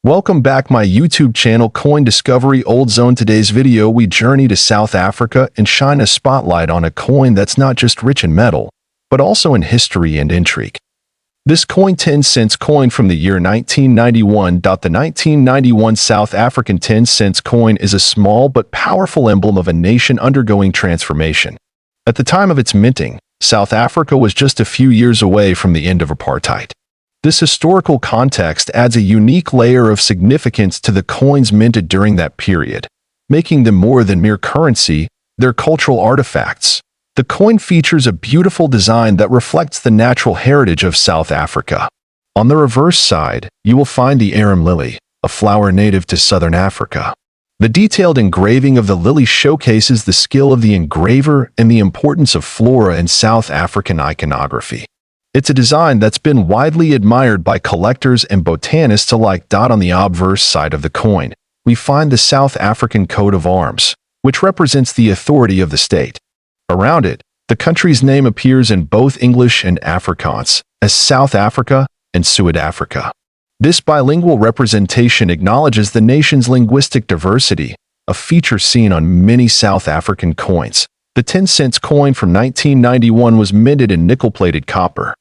Welcome back my YouTube channel Coin Discovery Old Zone. Today's video we journey to South Africa and shine a spotlight on a coin that's not just rich in metal, but also in history and intrigue. This coin 10 cents coin from the year 1991. The 1991 South African 10 cents coin is a small but powerful emblem of a nation undergoing transformation. At the time of its minting, South Africa was just a few years away from the end of apartheid. This historical context adds a unique layer of significance to the coins minted during that period, making them more than mere currency, they're cultural artifacts. The coin features a beautiful design that reflects the natural heritage of South Africa. On the reverse side, you will find the arum lily, a flower native to southern Africa. The detailed engraving of the lily showcases the skill of the engraver and the importance of flora in South African iconography. It's a design that's been widely admired by collectors and botanists alike. On the obverse side of the coin, we find the South African coat of arms, which represents the authority of the state. Around it, the country's name appears in both English and Afrikaans as South Africa and Suid-Afrika. This bilingual representation acknowledges the nation's linguistic diversity, a feature seen on many South African coins. The 10 cents coin from 1991 was minted in nickel-plated copper.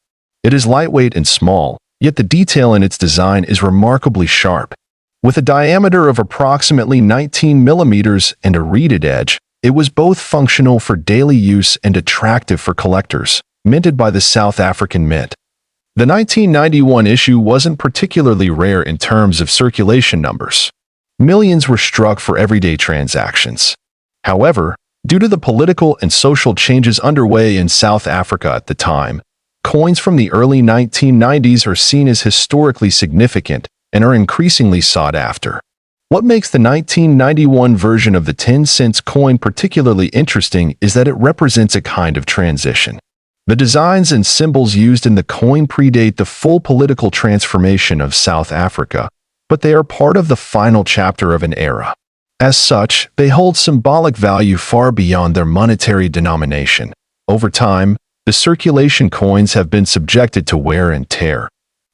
It is lightweight and small, yet the detail in its design is remarkably sharp. With a diameter of approximately 19 millimeters and a reeded edge, it was both functional for daily use and attractive for collectors, minted by the South African Mint. The 1991 issue wasn't particularly rare in terms of circulation numbers. Millions were struck for everyday transactions. However, due to the political and social changes underway in South Africa at the time, coins from the early 1990s are seen as historically significant and are increasingly sought after. What makes the 1991 version of the 10 cents coin particularly interesting is that it represents a kind of transition. The designs and symbols used in the coin predate the full political transformation of South Africa, but they are part of the final chapter of an era. As such, they hold symbolic value far beyond their monetary denomination. Over time, the circulation coins have been subjected to wear and tear,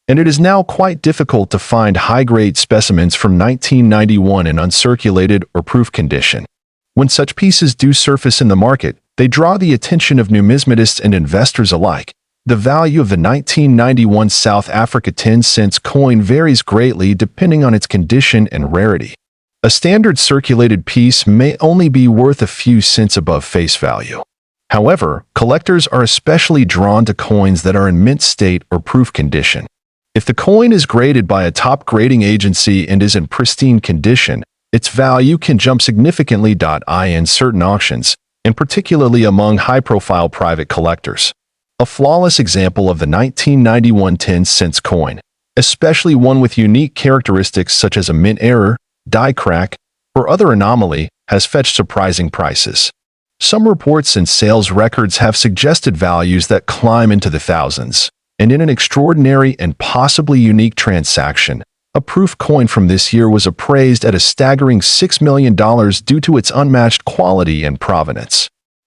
and it is now quite difficult to find high-grade specimens from 1991 in uncirculated or proof condition. When such pieces do surface in the market, they draw the attention of numismatists and investors alike. The value of the 1991 South Africa 10 cents coin varies greatly depending on its condition and rarity. A standard circulated piece may only be worth a few cents above face value. However, collectors are especially drawn to coins that are in mint state or proof condition. If the coin is graded by a top grading agency and is in pristine condition, its value can jump significantly. In certain auctions, and particularly among high-profile private collectors. A flawless example of the 1991 10 cents coin, especially one with unique characteristics such as a mint error, die crack, or other anomaly, has fetched surprising prices. Some reports and sales records have suggested values that climb into the thousands, and in an extraordinary and possibly unique transaction, a proof coin from this year was appraised at a staggering $6 million due to its unmatched quality and provenance.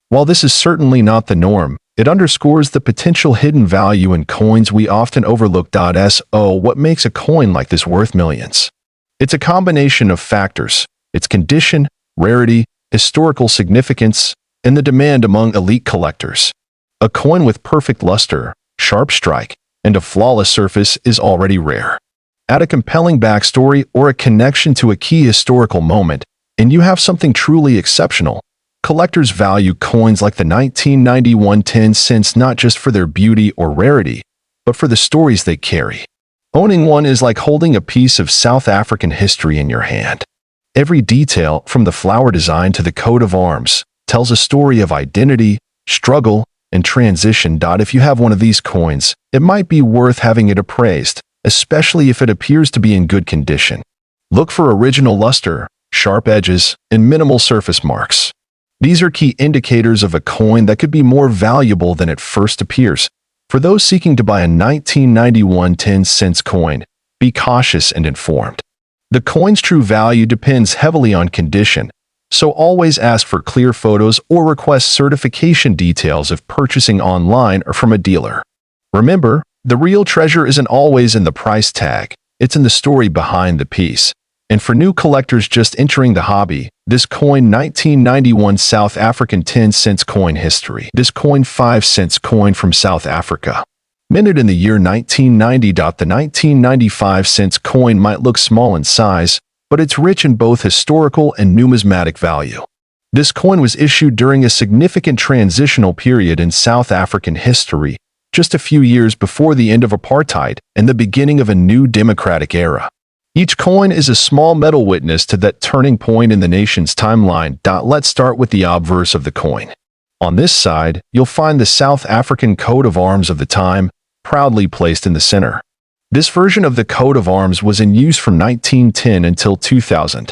While this is certainly not the norm, it underscores the potential hidden value in coins we often overlook. What makes a coin like this worth millions? It's a combination of factors: its condition, rarity, historical significance, and the demand among elite collectors. A coin with perfect luster, sharp strike, and a flawless surface is already rare. Add a compelling backstory or a connection to a key historical moment, and you have something truly exceptional. Collectors value coins like the 1991 10 cents not just for their beauty or rarity, but for the stories they carry. Owning one is like holding a piece of South African history in your hand. Every detail, from the flower design to the coat of arms, tells a story of identity, struggle, and transition. If you have one of these coins, it might be worth having it appraised, especially if it appears to be in good condition. Look for original luster, sharp edges, and minimal surface marks. These are key indicators of a coin that could be more valuable than it first appears. For those seeking to buy a 1991 10 cents coin, be cautious and informed. The coin's true value depends heavily on condition, so always ask for clear photos or request certification details if purchasing online or from a dealer. Remember, the real treasure isn't always in the price tag, it's in the story behind the piece. And for new collectors just entering the hobby, this coin 1991 South African 10-cent coin history. This coin 5-cent coin from South Africa. Minted in the year 1990. The 1995 cents coin might look small in size, but it's rich in both historical and numismatic value. This coin was issued during a significant transitional period in South African history, just a few years before the end of apartheid and the beginning of a new democratic era. Each coin is a small metal witness to that turning point in the nation's timeline. Let's start with the obverse of the coin. On this side, you'll find the South African coat of arms of the time, proudly placed in the center. This version of the coat of arms was in use from 1910 until 2000.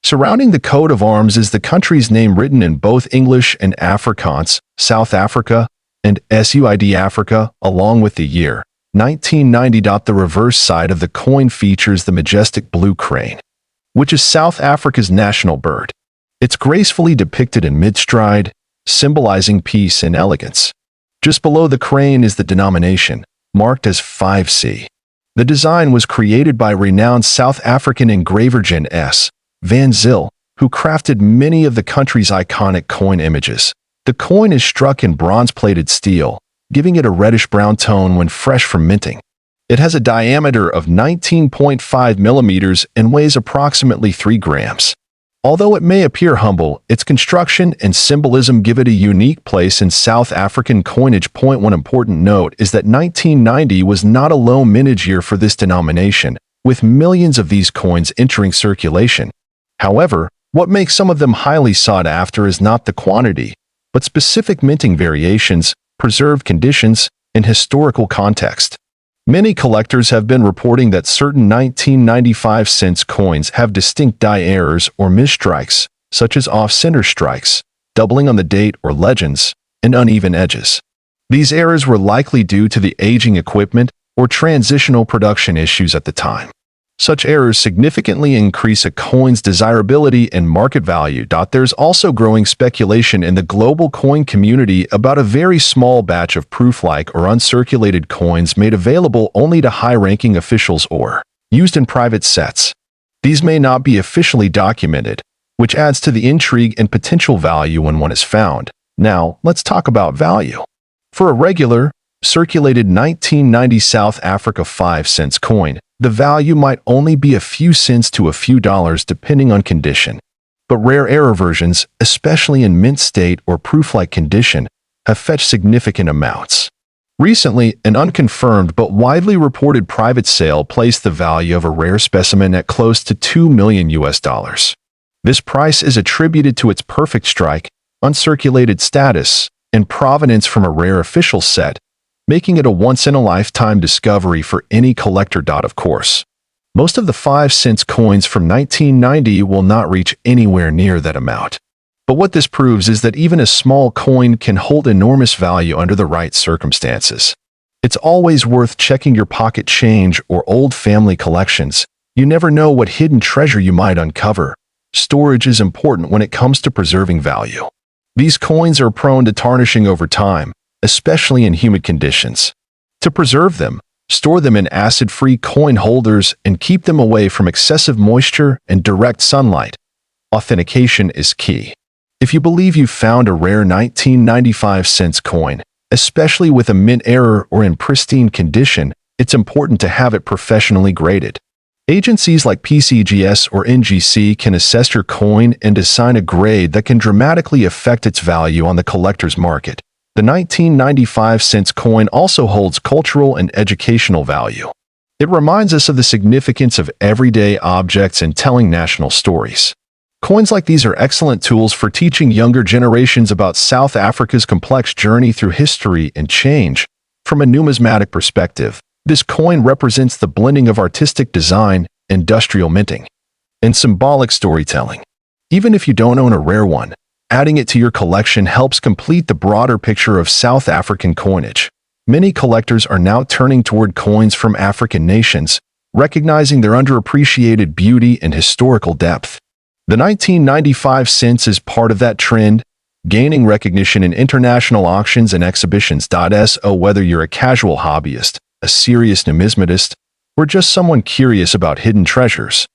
Surrounding the coat of arms is the country's name written in both English and Afrikaans, South Africa, and SUID Africa, along with the year 1990. The reverse side of the coin features the majestic blue crane, which is South Africa's national bird. It's gracefully depicted in mid-stride, symbolizing peace and elegance. Just below the crane is the denomination, marked as 5C. The design was created by renowned South African engraver Jan S. Van Zyl, who crafted many of the country's iconic coin images. The coin is struck in bronze-plated steel, giving it a reddish-brown tone when fresh from minting. It has a diameter of 19.5 millimeters and weighs approximately 3 grams. Although it may appear humble, its construction and symbolism give it a unique place in South African coinage. One important note is that 1990 was not a low mintage year for this denomination, with millions of these coins entering circulation. However, what makes some of them highly sought after is not the quantity, but specific minting variations, preserved conditions, and historical context. Many collectors have been reporting that certain 1995 cents coins have distinct die errors or misstrikes, such as off-center strikes, doubling on the date or legends, and uneven edges. These errors were likely due to the aging equipment or transitional production issues at the time. Such errors significantly increase a coin's desirability and market value. There's also growing speculation in the global coin community about a very small batch of proof-like or uncirculated coins made available only to high-ranking officials or used in private sets. These may not be officially documented, which adds to the intrigue and potential value when one is found. Now, let's talk about value. For a regular, circulated 1990 South Africa 5-cent coin, the value might only be a few cents to a few dollars depending on condition. But rare error versions, especially in mint state or proof-like condition, have fetched significant amounts. Recently, an unconfirmed but widely reported private sale placed the value of a rare specimen at close to $2 million. This price is attributed to its perfect strike, uncirculated status, and provenance from a rare official set, making it a once-in-a-lifetime discovery for any collector. Of course, most of the 5-cent coins from 1990 will not reach anywhere near that amount. But what this proves is that even a small coin can hold enormous value under the right circumstances. It's always worth checking your pocket change or old family collections. You never know what hidden treasure you might uncover. Storage is important when it comes to preserving value. These coins are prone to tarnishing over time, especially in humid conditions. To preserve them, store them in acid-free coin holders and keep them away from excessive moisture and direct sunlight. Authentication is key. If you believe you found a rare 1995 cents coin, especially with a mint error or in pristine condition, it's important to have it professionally graded. Agencies like PCGS or NGC can assess your coin and assign a grade that can dramatically affect its value on the collector's market. The 1995 cents coin also holds cultural and educational value. It reminds us of the significance of everyday objects and telling national stories. Coins like these are excellent tools for teaching younger generations about South Africa's complex journey through history and change. From a numismatic perspective, this coin represents the blending of artistic design, industrial minting, and symbolic storytelling. Even if you don't own a rare one, adding it to your collection helps complete the broader picture of South African coinage. Many collectors are now turning toward coins from African nations, recognizing their underappreciated beauty and historical depth. The 1995 cents is part of that trend, gaining recognition in international auctions and exhibitions. So whether you're a casual hobbyist, a serious numismatist, or just someone curious about hidden treasures.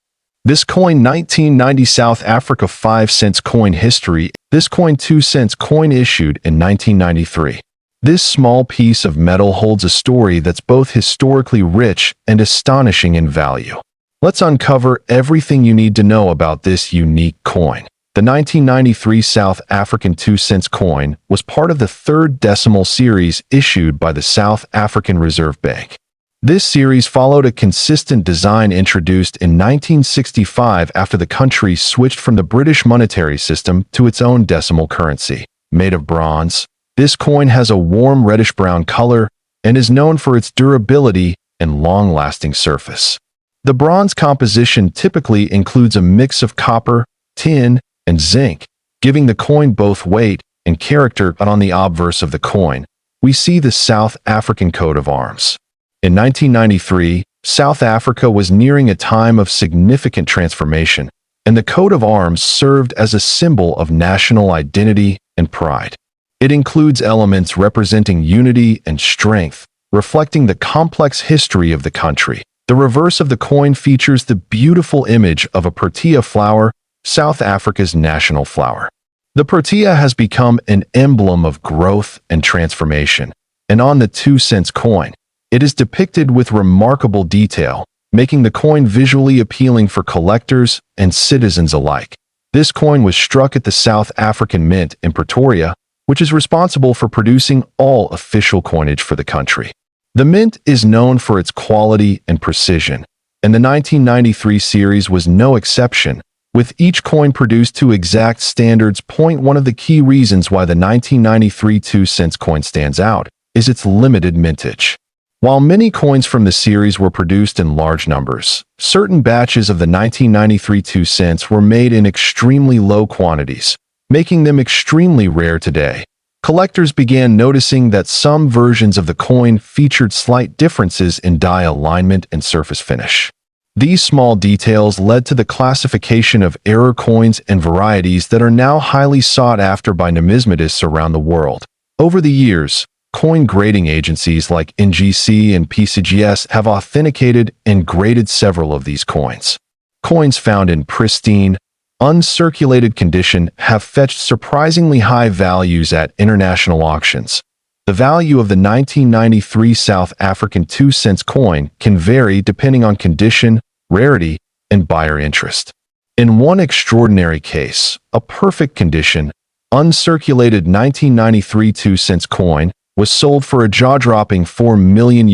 This coin 1990 South Africa 5 cents coin history. This coin 2 cents coin issued in 1993. This small piece of metal holds a story that's both historically rich and astonishing in value. Let's uncover everything you need to know about this unique coin. The 1993 South African 2 cents coin was part of the third decimal series issued by the South African Reserve Bank. This series followed a consistent design introduced in 1965 after the country switched from the British monetary system to its own decimal currency. Made of bronze, this coin has a warm reddish-brown color and is known for its durability and long-lasting surface. The bronze composition typically includes a mix of copper, tin, and zinc, giving the coin both weight and character. But on the obverse of the coin, we see the South African coat of arms. In 1993, South Africa was nearing a time of significant transformation, and the coat of arms served as a symbol of national identity and pride. It includes elements representing unity and strength, reflecting the complex history of the country. The reverse of the coin features the beautiful image of a protea flower, South Africa's national flower. The protea has become an emblem of growth and transformation, and on the 2 cents coin, it is depicted with remarkable detail, making the coin visually appealing for collectors and citizens alike. This coin was struck at the South African Mint in Pretoria, which is responsible for producing all official coinage for the country. The mint is known for its quality and precision, and the 1993 series was no exception, with each coin produced to exact standards. One of the key reasons why the 1993 2 cents coin stands out is its limited mintage. While many coins from the series were produced in large numbers, certain batches of the 1993 2 cents were made in extremely low quantities, making them extremely rare today. Collectors began noticing that some versions of the coin featured slight differences in die alignment and surface finish. These small details led to the classification of error coins and varieties that are now highly sought after by numismatists around the world. Over the years, coin grading agencies like NGC and PCGS have authenticated and graded several of these coins. Coins found in pristine, uncirculated condition have fetched surprisingly high values at international auctions. The value of the 1993 South African 2 cents coin can vary depending on condition, rarity, and buyer interest. In one extraordinary case, a perfect condition, uncirculated 1993 2 cents coin was sold for a jaw-dropping $4 million,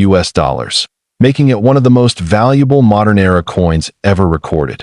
making it one of the most valuable modern-era coins ever recorded.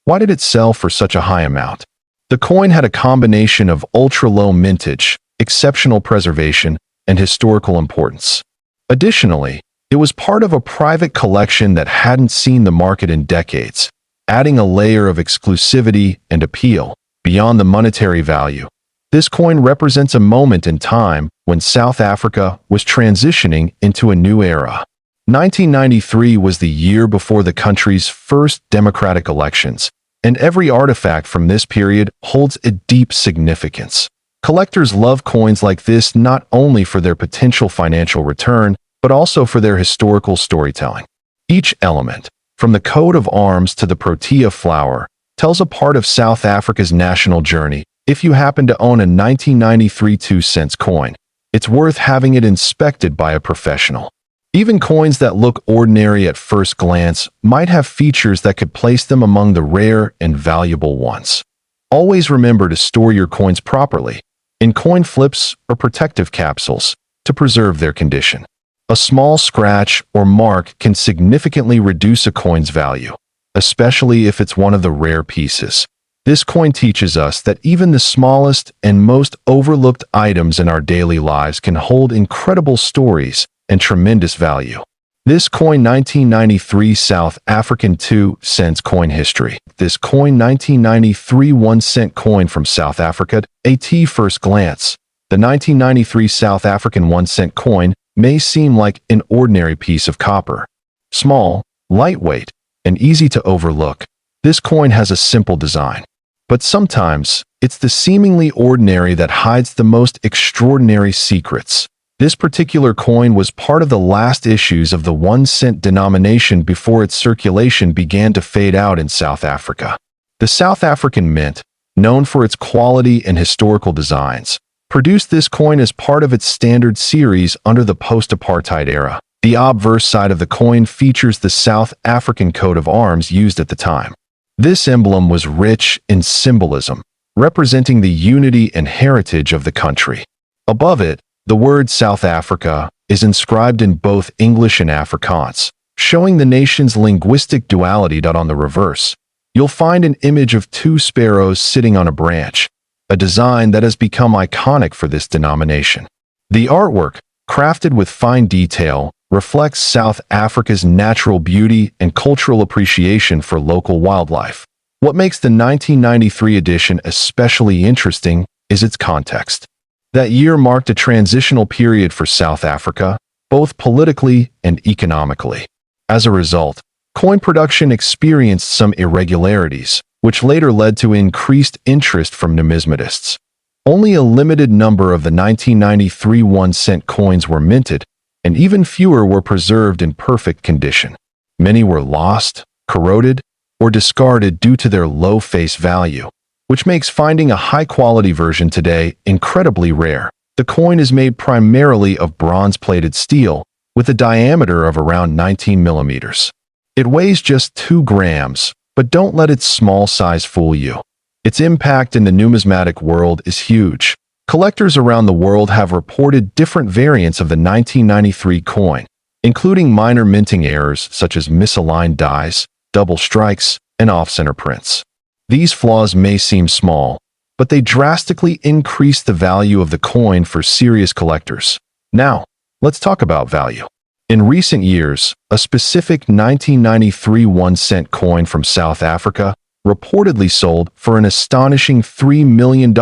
Why did it sell for such a high amount? The coin had a combination of ultra-low mintage, exceptional preservation, and historical importance. Additionally, it was part of a private collection that hadn't seen the market in decades, adding a layer of exclusivity and appeal beyond the monetary value. This coin represents a moment in time when South Africa was transitioning into a new era. 1993 was the year before the country's first democratic elections, and every artifact from this period holds a deep significance. Collectors love coins like this not only for their potential financial return, but also for their historical storytelling. Each element, from the coat of arms to the protea flower, tells a part of South Africa's national journey. If you happen to own a 1993 2 cents coin, it's worth having it inspected by a professional. Even coins that look ordinary at first glance might have features that could place them among the rare and valuable ones. Always remember to store your coins properly, in coin flips or protective capsules, to preserve their condition. A small scratch or mark can significantly reduce a coin's value, especially if it's one of the rare pieces. This coin teaches us that even the smallest and most overlooked items in our daily lives can hold incredible stories and tremendous value. This coin 1993 South African 2 cents coin history. This coin 1993 1 cent coin from South Africa. At first glance, the 1993 South African 1 cent coin may seem like an ordinary piece of copper. Small, lightweight, and easy to overlook, this coin has a simple design. But sometimes, it's the seemingly ordinary that hides the most extraordinary secrets. This particular coin was part of the last issues of the 1-cent denomination before its circulation began to fade out in South Africa. The South African Mint, known for its quality and historical designs, produced this coin as part of its standard series under the post-apartheid era. The obverse side of the coin features the South African coat of arms used at the time. This emblem was rich in symbolism, representing the unity and heritage of the country. Above it, the word South Africa is inscribed in both English and Afrikaans, showing the nation's linguistic duality. On the reverse, you'll find an image of two sparrows sitting on a branch, a design that has become iconic for this denomination. The artwork, crafted with fine detail, reflects South Africa's natural beauty and cultural appreciation for local wildlife. What makes the 1993 edition especially interesting is its context. That year marked a transitional period for South Africa, both politically and economically. As a result, coin production experienced some irregularities, which later led to increased interest from numismatists. Only a limited number of the 1993 1-cent coins were minted, and even fewer were preserved in perfect condition. Many were lost, corroded, or discarded due to their low face value, which makes finding a high-quality version today incredibly rare. The coin is made primarily of bronze-plated steel, with a diameter of around 19 millimeters. It weighs just 2 grams, but don't let its small size fool you. Its impact in the numismatic world is huge. Collectors around the world have reported different variants of the 1993 coin, including minor minting errors such as misaligned dies, double strikes, and off-center prints. These flaws may seem small, but they drastically increase the value of the coin for serious collectors. Now, let's talk about value. In recent years, a specific 1993 1-cent coin from South Africa reportedly sold for an astonishing $3 million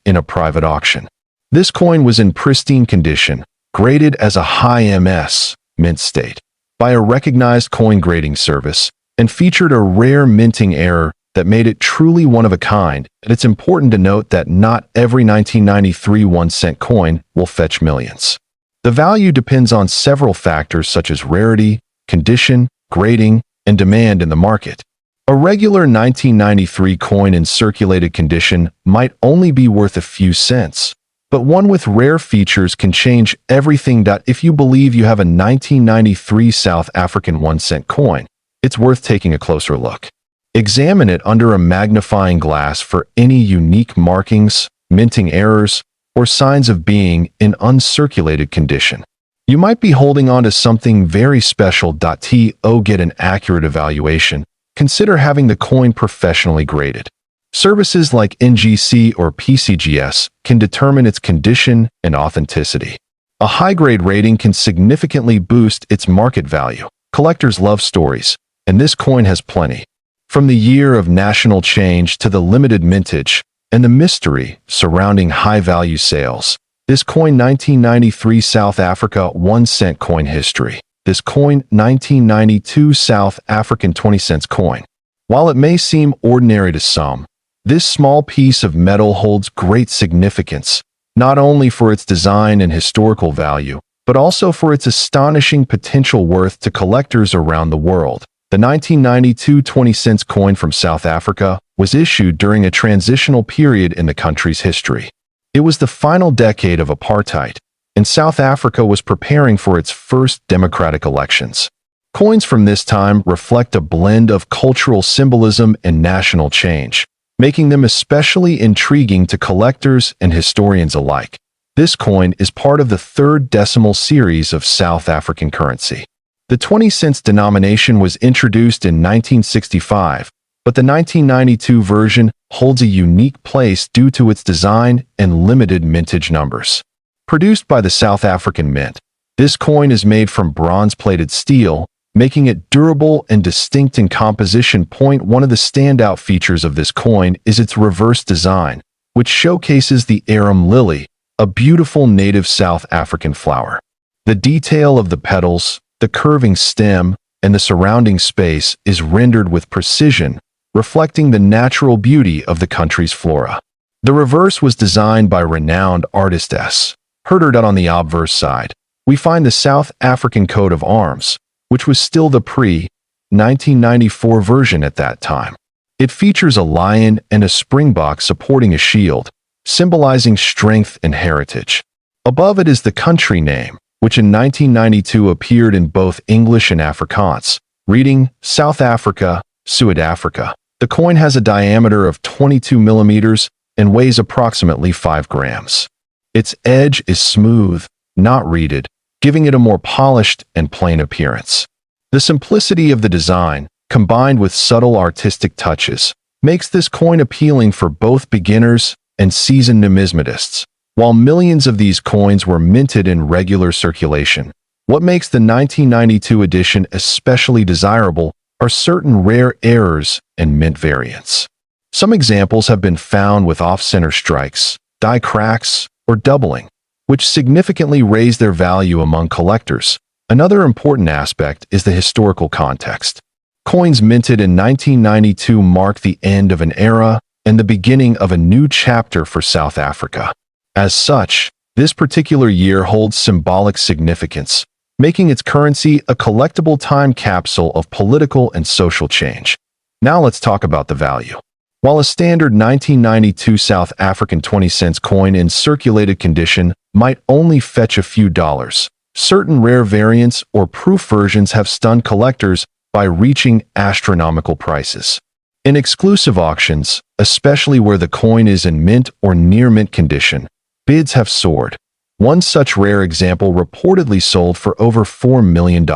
in a private auction. This coin was in pristine condition, graded as a high MS, mint state, by a recognized coin grading service, and featured a rare minting error that made it truly one of a kind. And it's important to note that not every 1993 1-cent coin will fetch millions. The value depends on several factors such as rarity, condition, grading, and demand in the market. A regular 1993 coin in circulated condition might only be worth a few cents, but one with rare features can change everything. If you believe you have a 1993 South African 1-cent coin, it's worth taking a closer look. Examine it under a magnifying glass for any unique markings, minting errors, or signs of being in uncirculated condition. You might be holding on to something very special. To get an accurate evaluation, consider having the coin professionally graded. Services like NGC or PCGS can determine its condition and authenticity. A high-grade rating can significantly boost its market value. Collectors love stories, and this coin has plenty. From the year of national change to the limited mintage and the mystery surrounding high-value sales, this coin 1993 South Africa 1-cent coin history. This coin 1992 South African 20-cent coin. While it may seem ordinary to some, this small piece of metal holds great significance, not only for its design and historical value, but also for its astonishing potential worth to collectors around the world. The 1992 20-cent coin from South Africa was issued during a transitional period in the country's history. It was the final decade of apartheid, and South Africa was preparing for its first democratic elections. Coins from this time reflect a blend of cultural symbolism and national change, making them especially intriguing to collectors and historians alike. This coin is part of the third decimal series of South African currency. The 20-cent denomination was introduced in 1965, but the 1992 version holds a unique place due to its design and limited mintage numbers. Produced by the South African Mint, this coin is made from bronze-plated steel, making it durable and distinct in composition. One of the standout features of this coin is its reverse design, which showcases the arum lily, a beautiful native South African flower. The detail of the petals, the curving stem, and the surrounding space is rendered with precision, reflecting the natural beauty of the country's flora. The reverse was designed by renowned artist S. Herdered on the obverse side, we find the South African coat of arms, which was still the pre-1994 version at that time. It features a lion and a springbok supporting a shield, symbolizing strength and heritage. Above it is the country name, which in 1992 appeared in both English and Afrikaans, reading South Africa, Suid-Afrika. The coin has a diameter of 22 millimeters and weighs approximately 5 grams. Its edge is smooth, not reeded, giving it a more polished and plain appearance. The simplicity of the design, combined with subtle artistic touches, makes this coin appealing for both beginners and seasoned numismatists. While millions of these coins were minted in regular circulation, what makes the 1992 edition especially desirable are certain rare errors and mint variants. Some examples have been found with off-center strikes, die cracks, or doubling, which significantly raise their value among collectors. Another important aspect is the historical context. Coins minted in 1992 mark the end of an era and the beginning of a new chapter for South Africa. As such, this particular year holds symbolic significance, making its currency a collectible time capsule of political and social change. Now let's talk about the value. While a standard 1992 South African 20-cent coin in circulated condition might only fetch a few dollars, certain rare variants or proof versions have stunned collectors by reaching astronomical prices. In exclusive auctions, especially where the coin is in mint or near mint condition, bids have soared. One such rare example reportedly sold for over $4 million.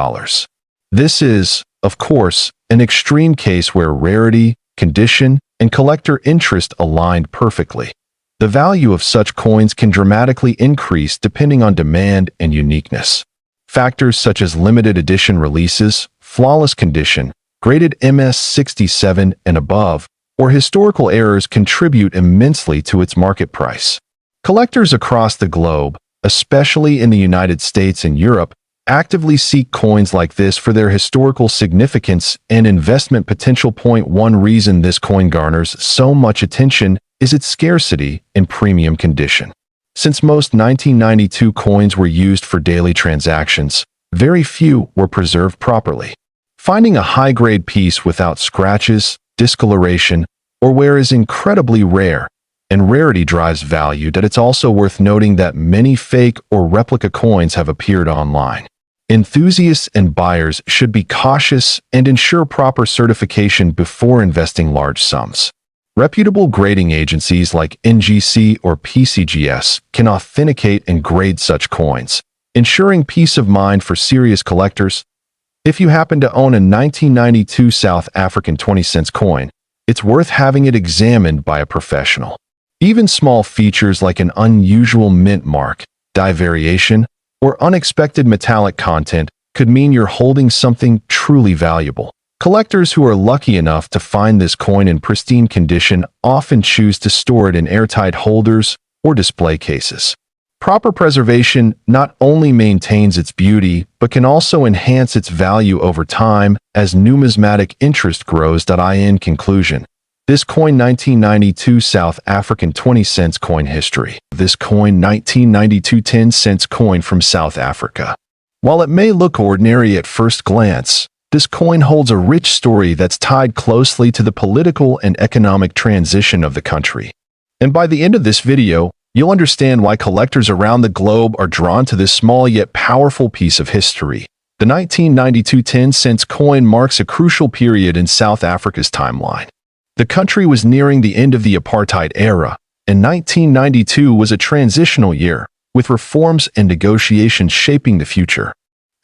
This is, of course, an extreme case where rarity, condition, and collector interest aligned perfectly. The value of such coins can dramatically increase depending on demand and uniqueness. Factors such as limited edition releases, flawless condition, graded MS67 and above, or historical errors contribute immensely to its market price. Collectors across the globe, especially in the United States and Europe, actively seek coins like this for their historical significance and investment potential. One reason this coin garners so much attention is its scarcity and premium condition. Since most 1992 coins were used for daily transactions, very few were preserved properly. Finding a high-grade piece without scratches, discoloration, or wear is incredibly rare, and rarity drives value. That it's also worth noting that many fake or replica coins have appeared online. Enthusiasts and buyers should be cautious and ensure proper certification before investing large sums. Reputable grading agencies like NGC or PCGS can authenticate and grade such coins, ensuring peace of mind for serious collectors. If you happen to own a 1992 South African 20-cent coin, it's worth having it examined by a professional. Even small features like an unusual mint mark, die variation, or unexpected metallic content could mean you're holding something truly valuable. Collectors who are lucky enough to find this coin in pristine condition often choose to store it in airtight holders or display cases. Proper preservation not only maintains its beauty, but can also enhance its value over time as numismatic interest grows. In conclusion, this coin 1992 South African 20-cent coin history. This coin 1992 10-cent coin from South Africa. While it may look ordinary at first glance, this coin holds a rich story that's tied closely to the political and economic transition of the country. And by the end of this video, you'll understand why collectors around the globe are drawn to this small yet powerful piece of history. The 1992 10-cent coin marks a crucial period in South Africa's timeline. The country was nearing the end of the apartheid era, and 1992 was a transitional year, with reforms and negotiations shaping the future.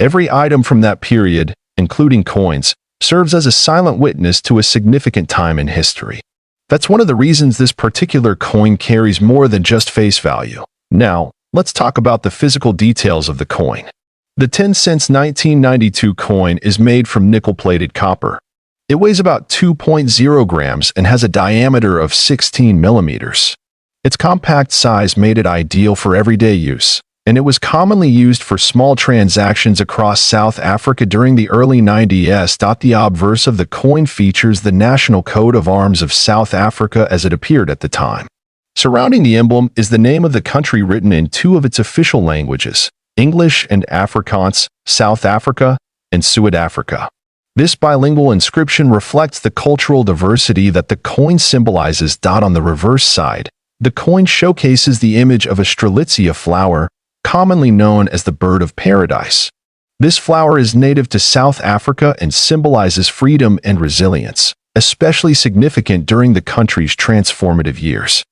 Every item from that period, including coins, serves as a silent witness to a significant time in history. That's one of the reasons this particular coin carries more than just face value. Now, let's talk about the physical details of the coin. The 10-cent 1992 coin is made from nickel-plated copper. It weighs about 2.0 grams and has a diameter of 16 millimeters. Its compact size made it ideal for everyday use, and it was commonly used for small transactions across South Africa during the early 90s. The obverse of the coin features the national coat of arms of South Africa as it appeared at the time. Surrounding the emblem is the name of the country written in two of its official languages, English and Afrikaans, South Africa and South Africa. This bilingual inscription reflects the cultural diversity that the coin symbolizes. On the reverse side, the coin showcases the image of a strelitzia flower, commonly known as the bird of paradise. This flower is native to South Africa and symbolizes freedom and resilience, especially significant during the country's transformative years.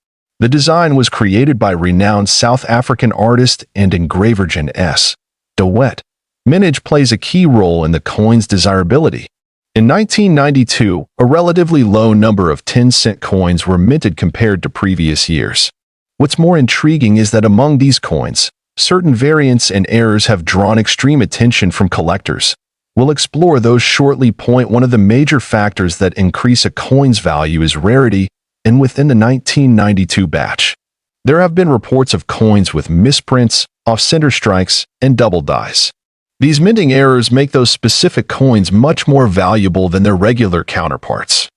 The design was created by renowned South African artist and engraver Jan S. de Wet. Mintage plays a key role in the coin's desirability. In 1992, a relatively low number of 10-cent coins were minted compared to previous years. What's more intriguing is that among these coins, certain variants and errors have drawn extreme attention from collectors. We'll explore those shortly. One of the major factors that increase a coin's value is rarity, and within the 1992 batch, there have been reports of coins with misprints, off-center strikes, and double dies. These minting errors make those specific coins much more valuable than their regular counterparts.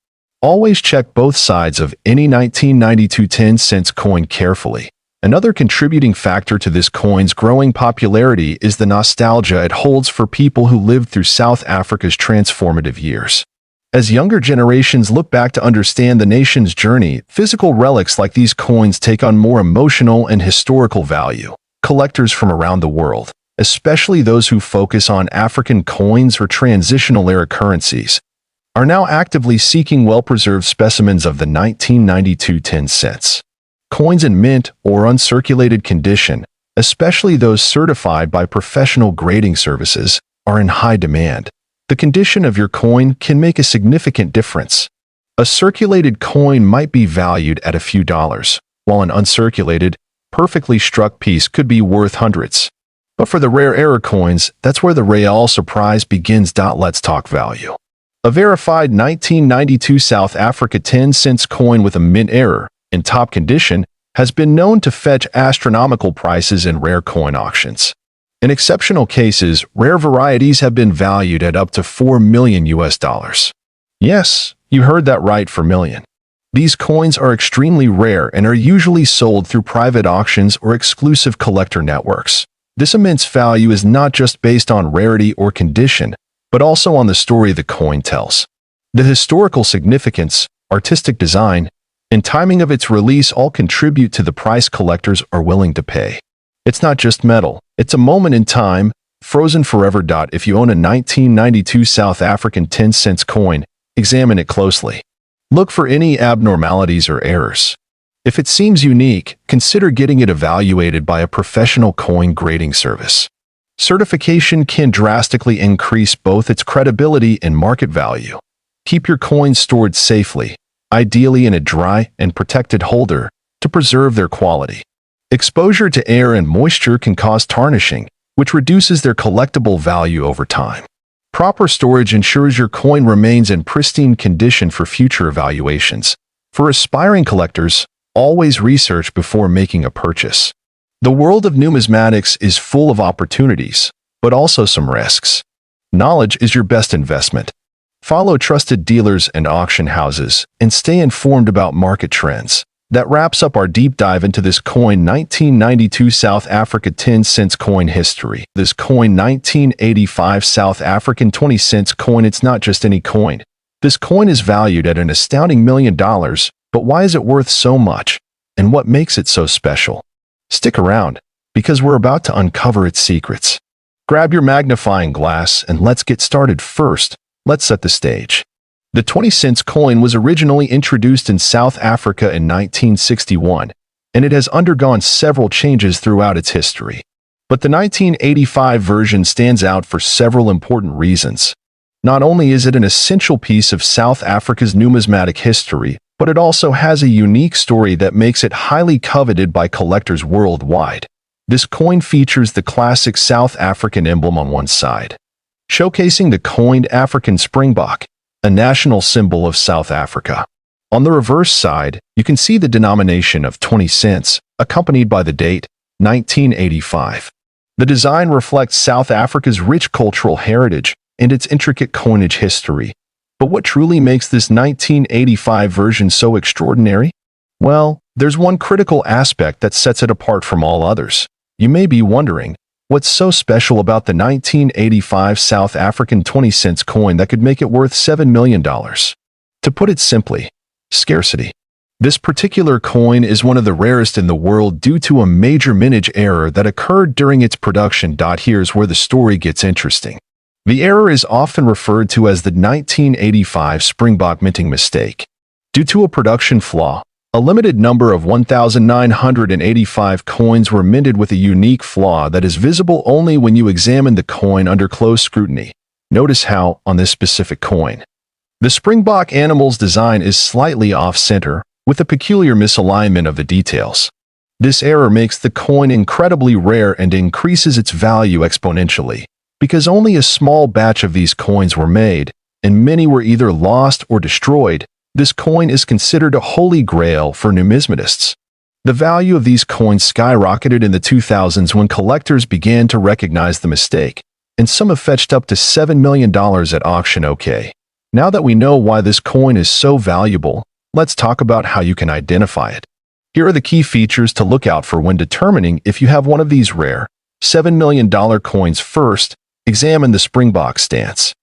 Always check both sides of any 1992 10-cent coin carefully. Another contributing factor to this coin's growing popularity is the nostalgia it holds for people who lived through South Africa's transformative years. As younger generations look back to understand the nation's journey, physical relics like these coins take on more emotional and historical value. Collectors from around the world, especially those who focus on African coins or transitional-era currencies, are now actively seeking well-preserved specimens of the 1992 10 cents. Coins in mint or uncirculated condition, especially those certified by professional grading services, are in high demand. The condition of your coin can make a significant difference. A circulated coin might be valued at a few dollars, while an uncirculated, perfectly struck piece could be worth hundreds. But for the rare error coins, that's where the real surprise begins. Let's talk value. A verified 1992 South Africa 10 cents coin with a mint error, in top condition, has been known to fetch astronomical prices in rare coin auctions. In exceptional cases, rare varieties have been valued at up to $4 million. Yes, you heard that right, $4 million. These coins are extremely rare and are usually sold through private auctions or exclusive collector networks. This immense value is not just based on rarity or condition, but also on the story the coin tells. The historical significance, artistic design, and timing of its release all contribute to the price collectors are willing to pay. It's not just metal, it's a moment in time, frozen forever. If you own a 1992 South African 10 cents coin, examine it closely. Look for any abnormalities or errors. If it seems unique, consider getting it evaluated by a professional coin grading service. Certification can drastically increase both its credibility and market value. Keep your coins stored safely, ideally in a dry and protected holder, to preserve their quality. Exposure to air and moisture can cause tarnishing, which reduces their collectible value over time. Proper storage ensures your coin remains in pristine condition for future evaluations. For aspiring collectors, always research before making a purchase. The world of numismatics is full of opportunities, but also some risks. Knowledge is your best investment. Follow trusted dealers and auction houses, and stay informed about market trends. That wraps up our deep dive into this coin 1992 South Africa 10 cents coin history. This coin 1985 South African 20 cents coin, it's not just any coin. This coin is valued at an astounding $1 million, but why is it worth so much? And what makes it so special? Stick around, because we're about to uncover its secrets. Grab your magnifying glass and let's get started. First, let's set the stage. The 20 cents coin was originally introduced in South Africa in 1961, and it has undergone several changes throughout its history. But the 1985 version stands out for several important reasons. Not only is it an essential piece of South Africa's numismatic history, but it also has a unique story that makes it highly coveted by collectors worldwide. This coin features the classic South African emblem on one side, showcasing the coined African springbok, a national symbol of South Africa. On the reverse side, you can see the denomination of 20 cents, accompanied by the date, 1985. The design reflects South Africa's rich cultural heritage and its intricate coinage history. But what truly makes this 1985 version so extraordinary? Well, There's one critical aspect that sets it apart from all others. You may be wondering, what's so special about the 1985 South African 20-cent coin that could make it worth $7 million? To put it simply, scarcity. This particular coin is one of the rarest in the world due to a major mintage error that occurred during its production. Here's where the story gets interesting. The error is often referred to as the 1985 Springbok minting mistake. Due to a production flaw, a limited number of 1,985 coins were minted with a unique flaw that is visible only when you examine the coin under close scrutiny. Notice how, on this specific coin, the Springbok animal's design is slightly off-center, with a peculiar misalignment of the details. This error makes the coin incredibly rare and increases its value exponentially, because only a small batch of these coins were made, and many were either lost or destroyed. This coin is considered a holy grail for numismatists. The value of these coins skyrocketed in the 2000s when collectors began to recognize the mistake, and some have fetched up to $7 million at auction. Okay, now that we know why this coin is so valuable, let's talk about how you can identify it. Here are the key features to look out for when determining if you have one of these rare $7 million coins. First, examine the Springbok stance.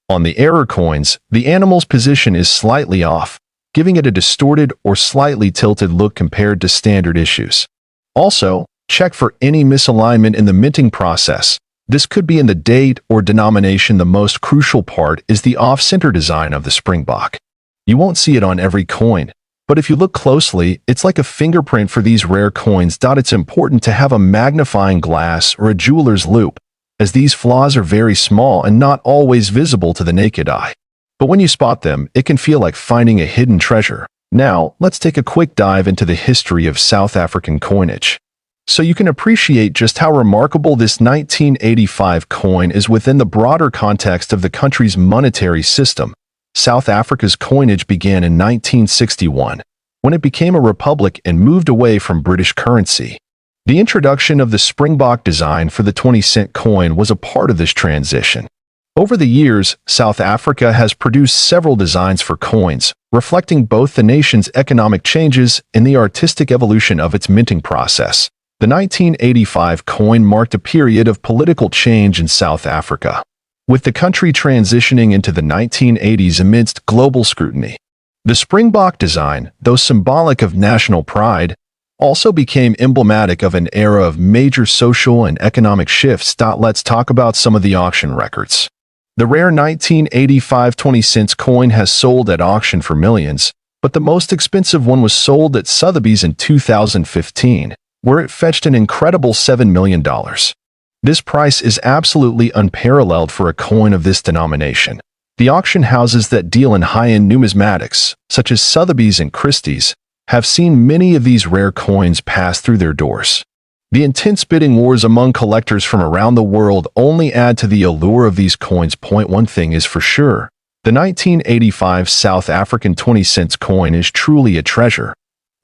On the error coins, the animal's position is slightly off, giving it a distorted or slightly tilted look compared to standard issues. Also, check for any misalignment in the minting process. This could be in the date or denomination. The most crucial part is the off-center design of the Springbok. You won't see it on every coin, but if you look closely, it's like a fingerprint for these rare coins. It's important to have a magnifying glass or a jeweler's loupe, as these flaws are very small and not always visible to the naked eye. But when you spot them, it can feel like finding a hidden treasure. Now, let's take a quick dive into the history of South African coinage, so you can appreciate just how remarkable this 1985 coin is within the broader context of the country's monetary system. South Africa's coinage began in 1961, when it became a republic and moved away from British currency. The introduction of the Springbok design for the 20-cent coin was a part of this transition. Over the years, South Africa has produced several designs for coins, reflecting both the nation's economic changes and the artistic evolution of its minting process. The 1985 coin marked a period of political change in South Africa, with the country transitioning into the 1980s amidst global scrutiny. The Springbok design, though symbolic of national pride, also became emblematic of an era of major social and economic shifts. Let's talk about some of the auction records. The rare 1985 20-cent coin has sold at auction for millions, but the most expensive one was sold at Sotheby's in 2015, where it fetched an incredible $7 million. This price is absolutely unparalleled for a coin of this denomination. The auction houses that deal in high-end numismatics, such as Sotheby's and Christie's, have seen many of these rare coins pass through their doors. The intense bidding wars among collectors from around the world only add to the allure of these coins. One thing is for sure, the 1985 South African 20-cent coin is truly a treasure,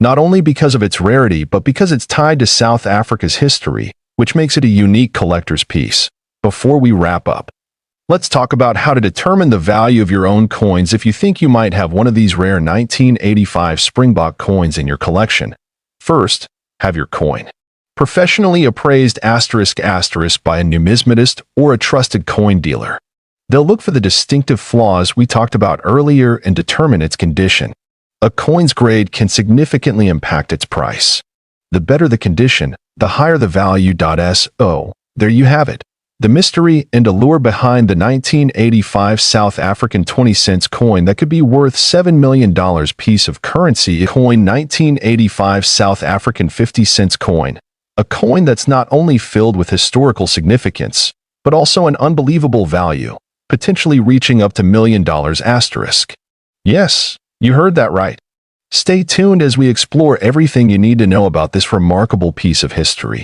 not only because of its rarity but because it's tied to South Africa's history, which makes it a unique collector's piece. Before we wrap up, let's talk about how to determine the value of your own coins if you think you might have one of these rare 1985 Springbok coins in your collection. First, have your coin professionally appraised *** by a numismatist or a trusted coin dealer. They'll look for the distinctive flaws we talked about earlier and determine its condition. A coin's grade can significantly impact its price. The better the condition, the higher the value. So, there you have it. The mystery and allure behind the 1985 South African 20-cent coin that could be worth $7 million piece of currency. Coin 1985 South African 50-cent coin. A coin that's not only filled with historical significance, but also an unbelievable value, potentially reaching up to $1 million. Yes, you heard that right. Stay tuned as we explore everything you need to know about this remarkable piece of history.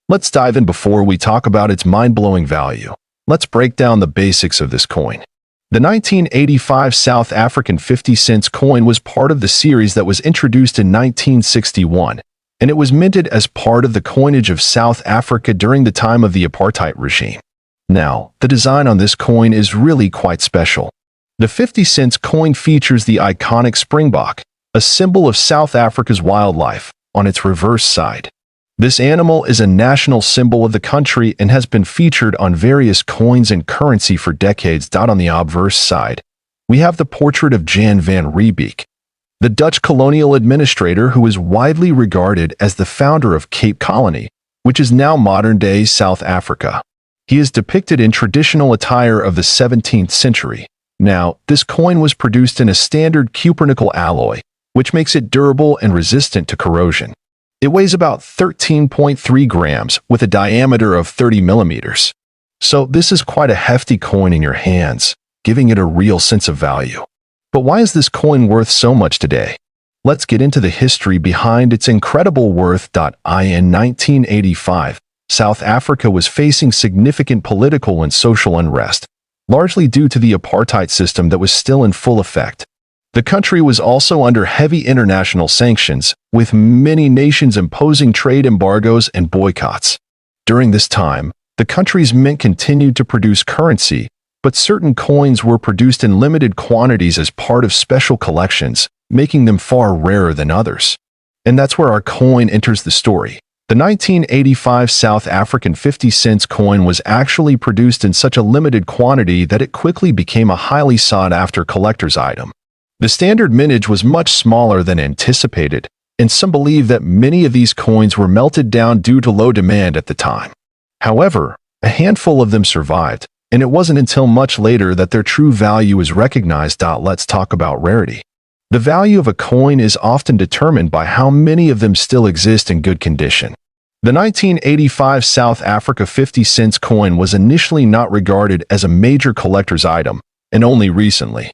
Let's dive in. Before we talk about its mind-blowing value, let's break down the basics of this coin. The 1985 South African 50-cent coin was part of the series that was introduced in 1961, and it was minted as part of the coinage of South Africa during the time of the apartheid regime. Now, the design on this coin is really quite special. The 50-cent coin features the iconic Springbok, a symbol of South Africa's wildlife, on its reverse side. This animal is a national symbol of the country and has been featured on various coins and currency for decades. On the obverse side, we have the portrait of Jan van Riebeeck, the Dutch colonial administrator who is widely regarded as the founder of Cape Colony, which is now modern-day South Africa. He is depicted in traditional attire of the 17th century. Now, this coin was produced in a standard cupronickel alloy, which makes it durable and resistant to corrosion. It weighs about 13.3 grams with a diameter of 30 millimeters. So this is quite a hefty coin in your hands, giving it a real sense of value. But why is this coin worth so much today? Let's get into the history behind its incredible worth. In 1985, South Africa was facing significant political and social unrest, largely due to the apartheid system that was still in full effect. The country was also under heavy international sanctions, with many nations imposing trade embargoes and boycotts. During this time, the country's mint continued to produce currency, but certain coins were produced in limited quantities as part of special collections, making them far rarer than others. And that's where our coin enters the story. The 1985 South African 50 cents coin was actually produced in such a limited quantity that it quickly became a highly sought-after collector's item. The standard mintage was much smaller than anticipated, and some believe that many of these coins were melted down due to low demand at the time. However, a handful of them survived, and it wasn't until much later that their true value is recognized. Let's talk about rarity. The value of a coin is often determined by how many of them still exist in good condition. The 1985 South Africa 50 cents coin was initially not regarded as a major collector's item, and only recently,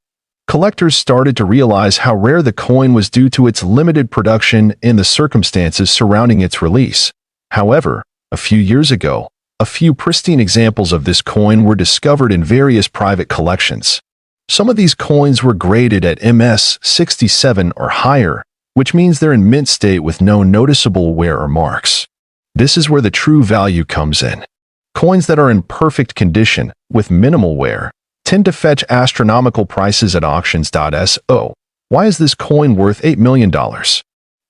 collectors started to realize how rare the coin was due to its limited production and the circumstances surrounding its release. However, a few years ago, a few pristine examples of this coin were discovered in various private collections. Some of these coins were graded at MS 67 or higher, which means they're in mint state with no noticeable wear or marks. This is where the true value comes in. Coins that are in perfect condition, with minimal wear, tend to fetch astronomical prices at auctions. So, why is this coin worth $8 million?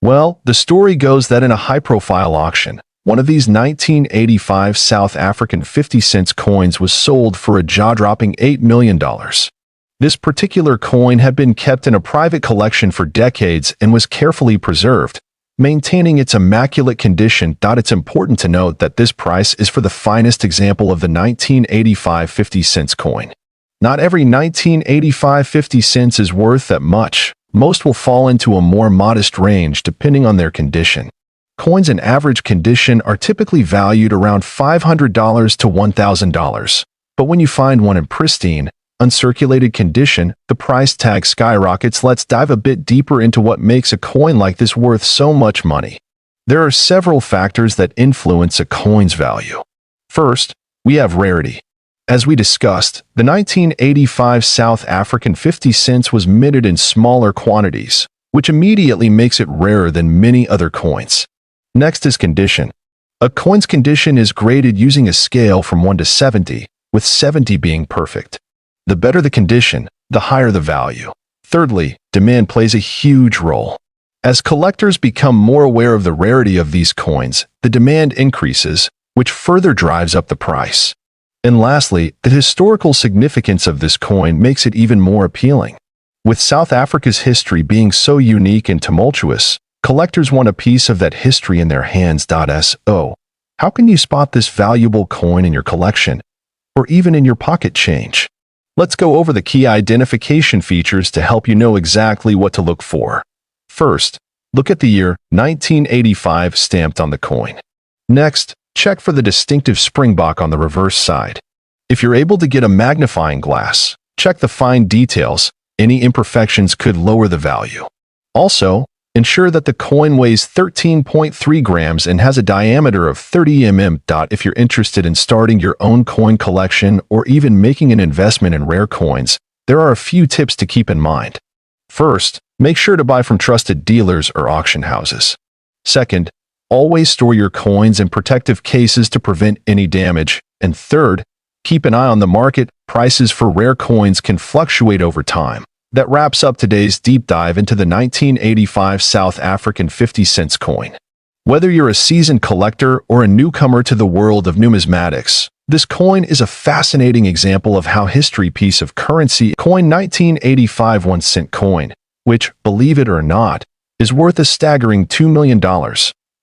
Well, the story goes that in a high-profile auction, one of these 1985 South African 50 cents coins was sold for a jaw-dropping $8 million. This particular coin had been kept in a private collection for decades and was carefully preserved, maintaining its immaculate condition. It's important to note that this price is for the finest example of the 1985 50 cents coin. Not every 1985 50 cents is worth that much. Most will fall into a more modest range depending on their condition. Coins in average condition are typically valued around $500 to $1,000. But when you find one in pristine, uncirculated condition, the price tag skyrockets. Let's dive a bit deeper into what makes a coin like this worth so much money. There are several factors that influence a coin's value. First, we have rarity. As we discussed, the 1985 South African 50 cents was minted in smaller quantities, which immediately makes it rarer than many other coins. Next is condition. A coin's condition is graded using a scale from 1 to 70, with 70 being perfect. The better the condition, the higher the value. Thirdly, demand plays a huge role. As collectors become more aware of the rarity of these coins, the demand increases, which further drives up the price. And lastly, the historical significance of this coin makes it even more appealing. With South Africa's history being so unique and tumultuous, collectors want a piece of that history in their hands. So, how can you spot this valuable coin in your collection, or even in your pocket change? Let's go over the key identification features to help you know exactly what to look for. First, look at the year 1985 stamped on the coin. Next, check for the distinctive springbok on the reverse side. If you're able to get a magnifying glass, check the fine details. Any imperfections could lower the value. Also, ensure that the coin weighs 13.3 grams and has a diameter of 30 mm. If you're interested in starting your own coin collection or even making an investment in rare coins, there are a few tips to keep in mind. First, make sure to buy from trusted dealers or auction houses. Second, always store your coins in protective cases to prevent any damage. And third, keep an eye on the market. Prices for rare coins can fluctuate over time. That wraps up today's deep dive into the 1985 South African 50-cent coin. Whether you're a seasoned collector or a newcomer to the world of numismatics, this coin is a fascinating example of how history piece of currency coin 1985 1-cent coin, which, believe it or not, is worth a staggering $2 million.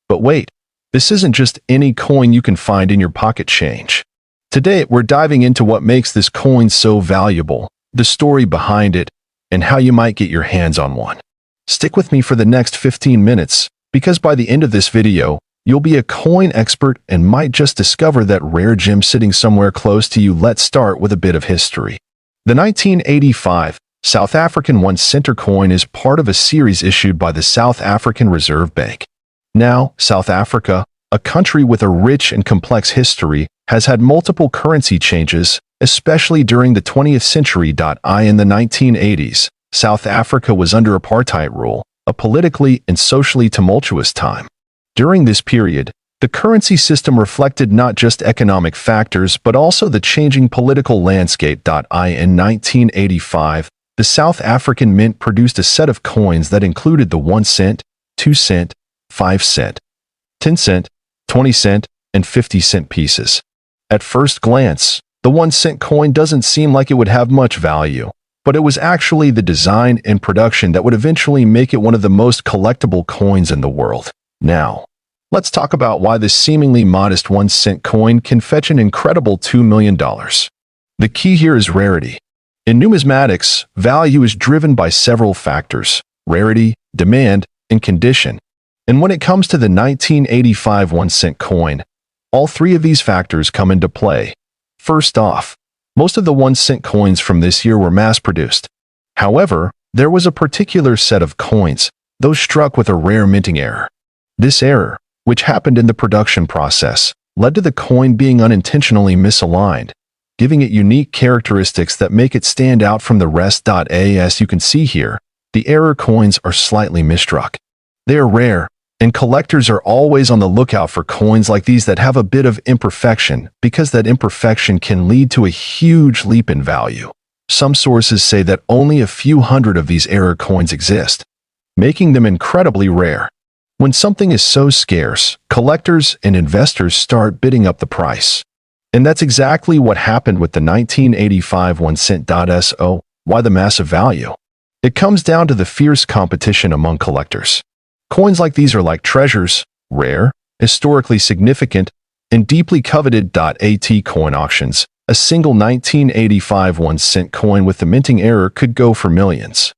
But wait, this isn't just any coin you can find in your pocket change. Today, we're diving into what makes this coin so valuable, the story behind it, and how you might get your hands on one. Stick with me for the next 15 minutes, because by the end of this video, you'll be a coin expert and might just discover that rare gem sitting somewhere close to you. Let's start with a bit of history. The 1985 South African 1-cent coin is part of a series issued by the South African Reserve Bank. Now, South Africa, a country with a rich and complex history, has had multiple currency changes, especially during the 20th century. In the 1980s, South Africa was under apartheid rule, a politically and socially tumultuous time. During this period, the currency system reflected not just economic factors but also the changing political landscape. In 1985, the South African Mint produced a set of coins that included the 1 cent, 2 cent, 5 cent, 10 cent, 20 cent, and 50-cent pieces. At first glance, the 1-cent coin doesn't seem like it would have much value, but it was actually the design and production that would eventually make it one of the most collectible coins in the world. Now, let's talk about why this seemingly modest 1-cent coin can fetch an incredible $2 million. The key here is rarity. In numismatics, value is driven by several factors: rarity, demand, and condition. And when it comes to the 1985 1-cent coin, all three of these factors come into play. First off, most of the 1-cent coins from this year were mass-produced. However, there was a particular set of coins, those struck with a rare minting error. This error, which happened in the production process, led to the coin being unintentionally misaligned, giving it unique characteristics that make it stand out from the rest. As you can see here, the error coins are slightly misstruck. They are rare, and collectors are always on the lookout for coins like these that have a bit of imperfection, because that imperfection can lead to a huge leap in value. Some sources say that only a few hundred of these error coins exist, making them incredibly rare. When something is so scarce, collectors and investors start bidding up the price. And that's exactly what happened with the 1985 1-cent. So, why the massive value? It comes down to the fierce competition among collectors. Coins like these are like treasures, rare, historically significant, and deeply coveted. At coin auctions, a single 1985 1-cent coin with the minting error could go for millions.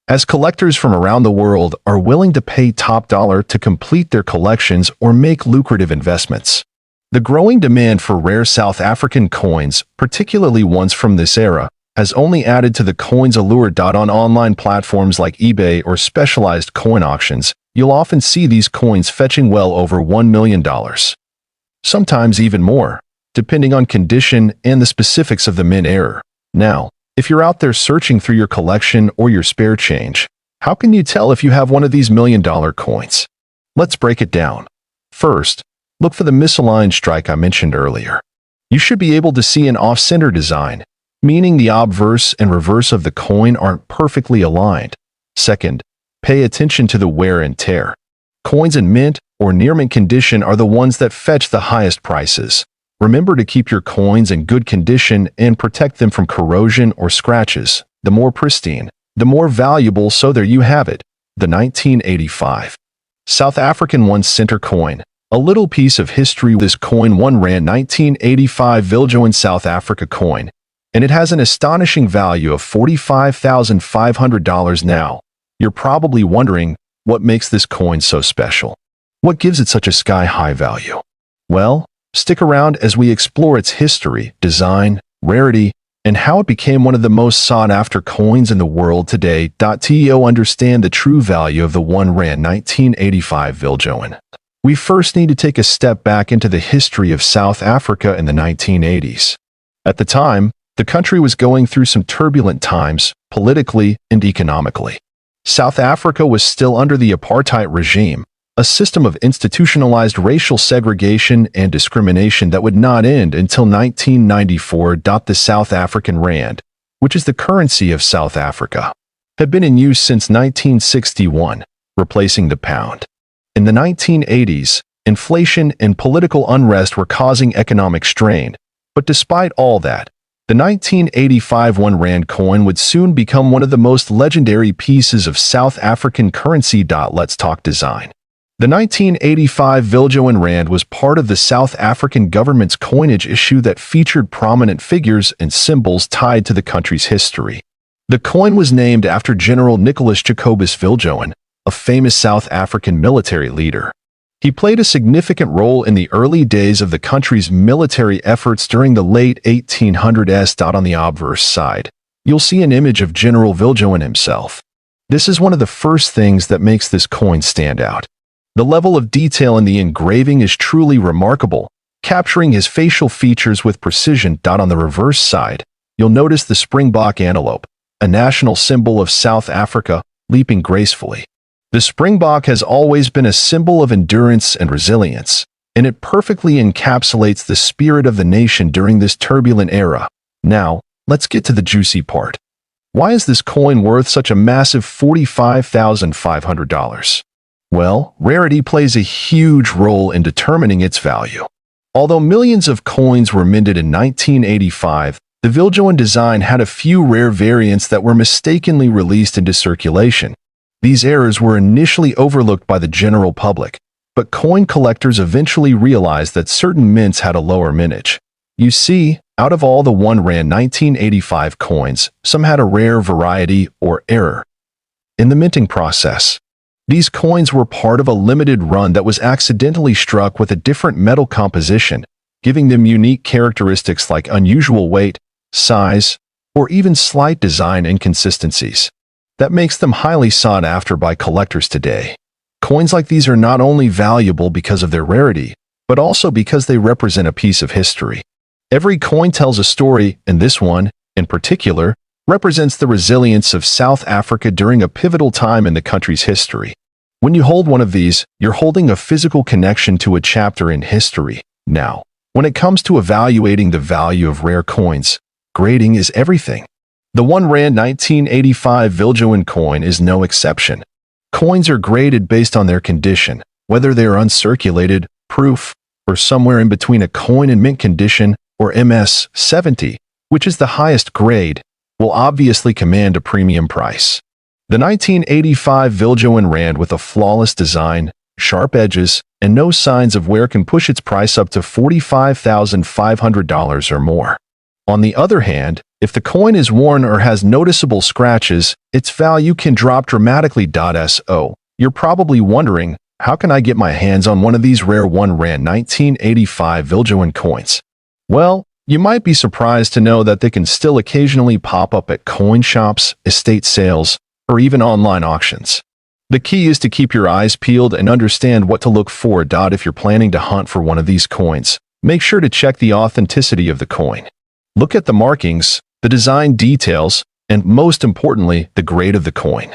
As collectors from around the world are willing to pay top dollar to complete their collections or make lucrative investments. The growing demand for rare South African coins, particularly ones from this era, has only added to the coin's allure. On online platforms like eBay or specialized coin auctions, you'll often see these coins fetching well over $1 million. Sometimes even more, depending on condition and the specifics of the mint error. Now, if you're out there searching through your collection or your spare change, how can you tell if you have one of these $1 million coins? Let's break it down. First, look for the misaligned strike I mentioned earlier. You should be able to see an off-center design, meaning the obverse and reverse of the coin aren't perfectly aligned. Second, pay attention to the wear and tear. Coins in mint or near mint condition are the ones that fetch the highest prices. Remember to keep your coins in good condition and protect them from corrosion or scratches. The more pristine, the more valuable. So there you have it, the 1985 South African 1-cent coin. A little piece of history: this coin, R1 1985 Viljoen South Africa coin, and it has an astonishing value of $45,500 now. You're probably wondering, what makes this coin so special? What gives it such a sky-high value? Well, stick around as we explore its history, design, rarity, and how it became one of the most sought-after coins in the world today. To understand the true value of the R1 1985 Viljoen, we first need to take a step back into the history of South Africa in the 1980s. At the time, the country was going through some turbulent times, politically and economically. South Africa was still under the apartheid regime, a system of institutionalized racial segregation and discrimination that would not end until 1994. The South African Rand, which is the currency of South Africa, had been in use since 1961, replacing the pound. In the 1980s, inflation and political unrest were causing economic strain, but despite all that, the 1985 1 Rand coin would soon become one of the most legendary pieces of South African currency. Let's talk design. The 1985 Viljoen Rand was part of the South African government's coinage issue that featured prominent figures and symbols tied to the country's history. The coin was named after General Nicholas Jacobus Viljoen, a famous South African military leader. He played a significant role in the early days of the country's military efforts during the late 1800s. On the obverse side, you'll see an image of General Viljoen himself. This is one of the first things that makes this coin stand out. The level of detail in the engraving is truly remarkable, capturing his facial features with precision. On the reverse side, you'll notice the springbok antelope, a national symbol of South Africa, leaping gracefully. The springbok has always been a symbol of endurance and resilience, and it perfectly encapsulates the spirit of the nation during this turbulent era. Now, let's get to the juicy part. Why is this coin worth such a massive $45,500? Well, rarity plays a huge role in determining its value. Although millions of coins were minted in 1985, the Viljoen design had a few rare variants that were mistakenly released into circulation. These errors were initially overlooked by the general public, but coin collectors eventually realized that certain mints had a lower mintage. You see, out of all the 1 Rand 1985 coins, some had a rare variety or error in the minting process. These coins were part of a limited run that was accidentally struck with a different metal composition, giving them unique characteristics like unusual weight, size, or even slight design inconsistencies. That makes them highly sought after by collectors today. Coins like these are not only valuable because of their rarity, but also because they represent a piece of history. Every coin tells a story, and this one, in particular, represents the resilience of South Africa during a pivotal time in the country's history. When you hold one of these, you're holding a physical connection to a chapter in history. Now, when it comes to evaluating the value of rare coins, grading is everything. The 1 Rand 1985 Viljoen coin is no exception. Coins are graded based on their condition, whether they are uncirculated, proof, or somewhere in between. A coin in mint condition, or MS 70, which is the highest grade, will obviously command a premium price. The 1985 Viljoen Rand with a flawless design, sharp edges, and no signs of wear can push its price up to $45,500 or more. On the other hand, if the coin is worn or has noticeable scratches, its value can drop dramatically. So, you're probably wondering, how can I get my hands on one of these rare 1 Rand 1985 Viljoen coins? Well, you might be surprised to know that they can still occasionally pop up at coin shops, estate sales, or even online auctions. The key is to keep your eyes peeled and understand what to look for. If you're planning to hunt for one of these coins, make sure to check the authenticity of the coin. Look at the markings, the design details, and most importantly, the grade of the coin.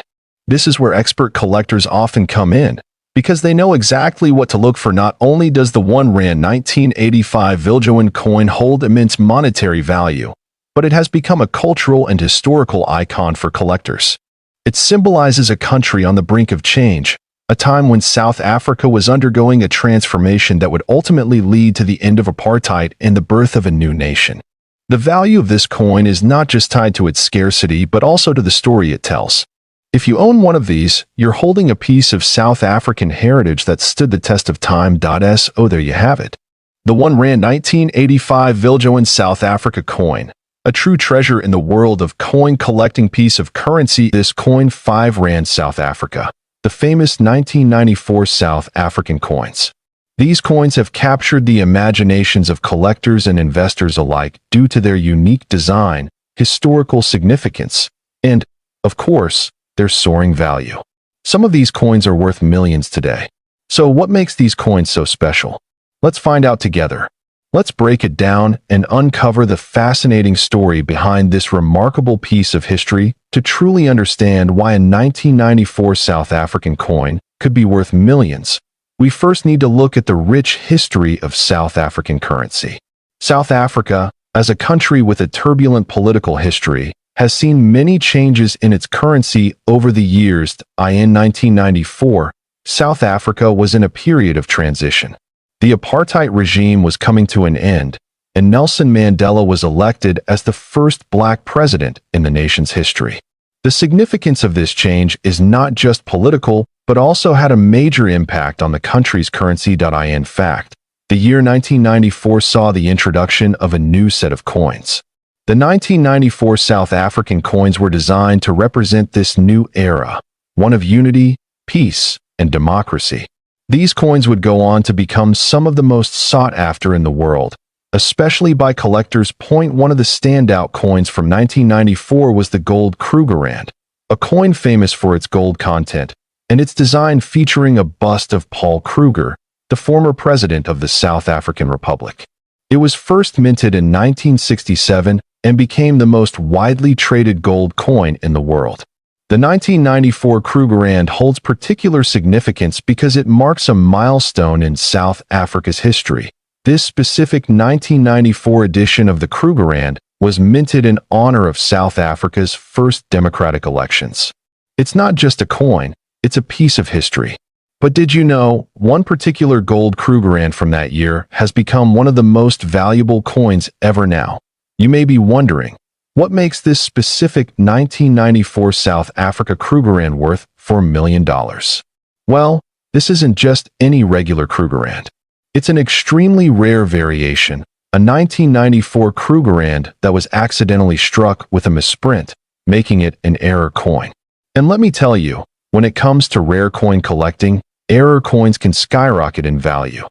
This is where expert collectors often come in, because they know exactly what to look for. Not only does the 1 Rand 1985 Viljoen coin hold immense monetary value, but it has become a cultural and historical icon for collectors. It symbolizes a country on the brink of change, a time when South Africa was undergoing a transformation that would ultimately lead to the end of apartheid and the birth of a new nation. The value of this coin is not just tied to its scarcity but also to the story it tells. If you own one of these, you're holding a piece of South African heritage that stood the test of time. So there you have it. The 1 Rand 1985 Viljoen South Africa coin, a true treasure in the world of coin collecting piece of currency. This coin 5 Rand South Africa, the famous 1994 South African coins. These coins have captured the imaginations of collectors and investors alike due to their unique design, historical significance, and, of course, their soaring value. Some of these coins are worth millions today. So what makes these coins so special? Let's find out together. Let's break it down and uncover the fascinating story behind this remarkable piece of history to truly understand why a 1994 South African coin could be worth millions. We first need to look at the rich history of South African currency. South Africa, as a country with a turbulent political history, has seen many changes in its currency over the years. In 1994, South Africa was in a period of transition. The apartheid regime was coming to an end, and Nelson Mandela was elected as the first black president in the nation's history. The significance of this change is not just political, but also had a major impact on the country's currency. In fact, the year 1994 saw the introduction of a new set of coins. The 1994 South African coins were designed to represent this new era, one of unity, peace, and democracy. These coins would go on to become some of the most sought after in the world, especially by collectors. One of the standout coins from 1994 was the gold Krugerrand, a coin famous for its gold content, and its design featuring a bust of Paul Kruger, the former president of the South African Republic. It was first minted in 1967 and became the most widely traded gold coin in the world. The 1994 Krugerrand holds particular significance because it marks a milestone in South Africa's history. This specific 1994 edition of the Krugerrand was minted in honor of South Africa's first democratic elections. It's not just a coin, it's a piece of history. But did you know, one particular gold Krugerrand from that year has become one of the most valuable coins ever now? You may be wondering, what makes this specific 1994 South Africa Krugerrand worth $4 million? Well, this isn't just any regular Krugerrand. It's an extremely rare variation, a 1994 Krugerrand that was accidentally struck with a misprint, making it an error coin. And let me tell you, when it comes to rare coin collecting, error coins can skyrocket in value.